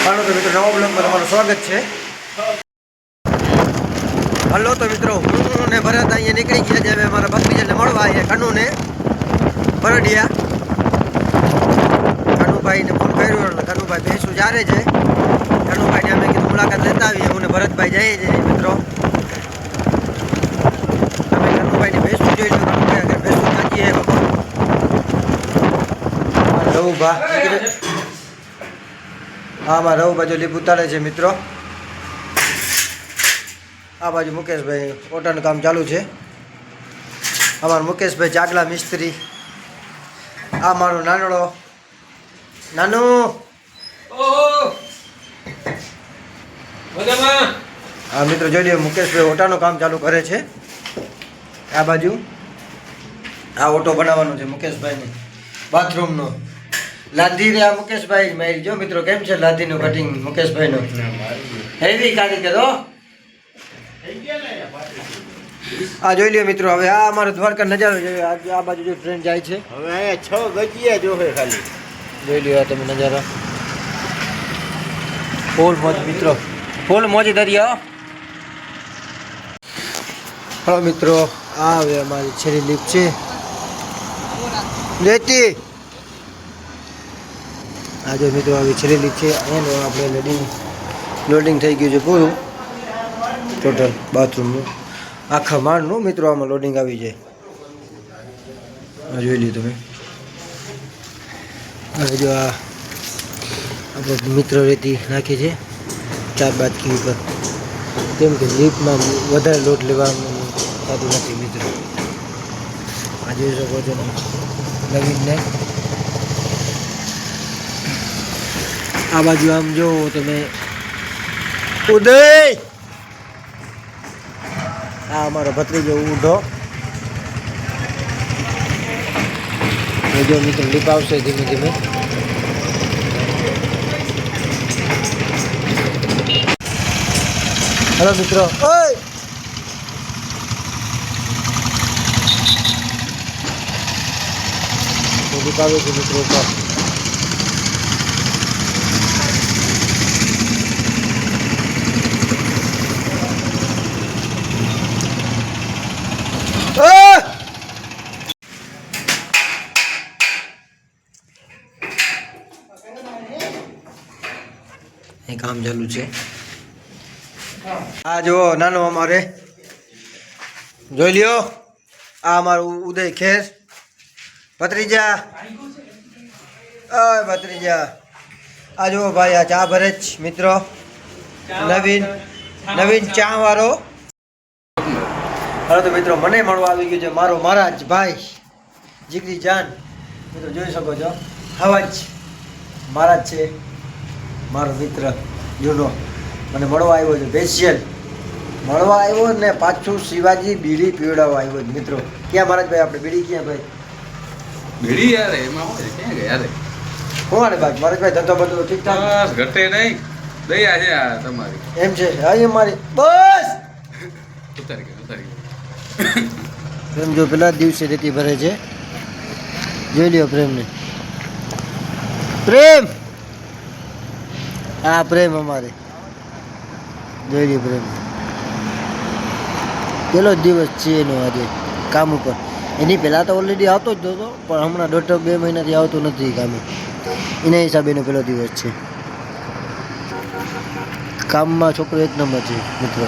હાલો તો મિત્રો નવા બ્લોગમાં તમારું સ્વાગત છે. હાલો તો મિત્રો હું ને ભરત અહીંયા નીકળી ગયા છે. હવે મારા ભત્રીજાને મળવા અહીંયા કનુને બરડિયા. કનુભાઈને ફોન કર્યો એટલે કનુભાઈ ભેંસું ચારે છે. કનુભાઈને અમે કીધું મુલાકાત લેતા આવીએ. હું ને ભરતભાઈ જઈએ છીએ મિત્રો. અમે કનુભાઈની ભેંસું જોઈ લો. કનુભાઈ આગળ ભેંસું નાખીએ રવુભા હા માં રવ બાજુ લીપ ઉતારે છે મિત્રો. આ બાજુ મુકેશભાઈ ઓટાનું કામ ચાલુ છે. અમારો મુકેશભાઈ ચાગલા મિસ્ત્રી. આ મારો નાનડો નાનું હા મિત્રો જોઈ લો મુકેશભાઈ ઓટાનું કામ ચાલુ કરે છે. આ બાજુ આ ઓટો બનાવવાનો છે મુકેશભાઈને બાથરૂમનો. લાધી રે આ મુકેશભાઈ મારી જો મિત્રો કેમ છે લાધીનું કટિંગ મુકેશભાઈનું હેવી કારીગર હો. આ જોઈ લ્યો મિત્રો. હવે આ અમારો દ્વારકા નજારો જોઈએ. આ બાજુ જો ટ્રેન જાય છે. હવે અહીંયા 6 ગજિયા જોવે ખાલી. જોઈ લ્યો આ તમે નજારો. ફૂલ મોજ મિત્રો, ફૂલ મોજ દરિયા. હા મિત્રો આ હવે અમારી છેલ્લી લીપ છે લેતી. આ જો મિત્રો આવી છેલ્લી લીપ છે. એનું આપણે લોડિંગ થઈ ગયું છે પૂરું ટોટલ બાથરૂમનું આખા માળનું મિત્રો. આમાં લોડિંગ આવી જાય. જોઈ લ્યો તમે. હવે જો આ આપણો મિત્ર રેતી નાખી છે 4 બાજકી ઉપર, કેમ કે લીપમાં વધારે લોડ લેવાનું થતું નથી મિત્રો. આ જોઈ શકો છો નવીનને. આ બાજુ આમ જો તમે ઉદય. આ અમારો ભત્રીજો ઊંધો. જો મિત્રો લીપ આવશે ધીમે ધીમે. હેલો મિત્રો. ઓય લીપ આવે છે મિત્રો ઉપર. એ કામ ચાલુ છે. આ જો નાનો અમારે જોઈ લ્યો. આ અમારું ઉદય ખેર ભત્રીજા. અય ભત્રીજા આ જો ભાઈ આ ચા ભરે જ મિત્રો. નવીન ચા વાળો. હવે તો મિત્રો મને મળવા આવી ગયું છે મારો મહારાજ ભાઈ જીગરી જાન. મિત્રો જોઈ શકો છો હવાજ મહારાજ છે મારો મિત્ર જૂનો. મને મળવા આવ્યો છે સ્પેશિયલ મળવા આવ્યો ને પાછું શિવાજી બીડી પીવડાવવા આવ્યો છે મિત્રો. ક્યાં મહારાજભાઈ આપણે બીડી ક્યાં ભાઈ? બીડી યાર એમાં હોય ક્યાં ગયા રે હું આને ભાઈ મહારાજભાઈ ધંધો બધો ઠીકઠાક બસ ઘટે નહીં દયા છે આ તમારી. એમ છે અહીં મારી બસ ઉતારી ગયો પ્રેમ જો પેલા દિવસે રેતી ભરે છે. જોઈ લ્યો પ્રેમને. પ્રેમ હા પ્રેમ અમારે જોઈ લ્યો પ્રેમ. પેલો જ દિવસ છે એનો આજે કામ ઉપર. એની પહેલાં તો ઓલરેડી આવતો જ હતો પણ હમણાં 1.5-2 મહિનાથી આવતો નથી કામે. એના હિસાબે એનો પહેલો દિવસ છે. કામમાં છોકરો 1 નંબર છે મિત્રો.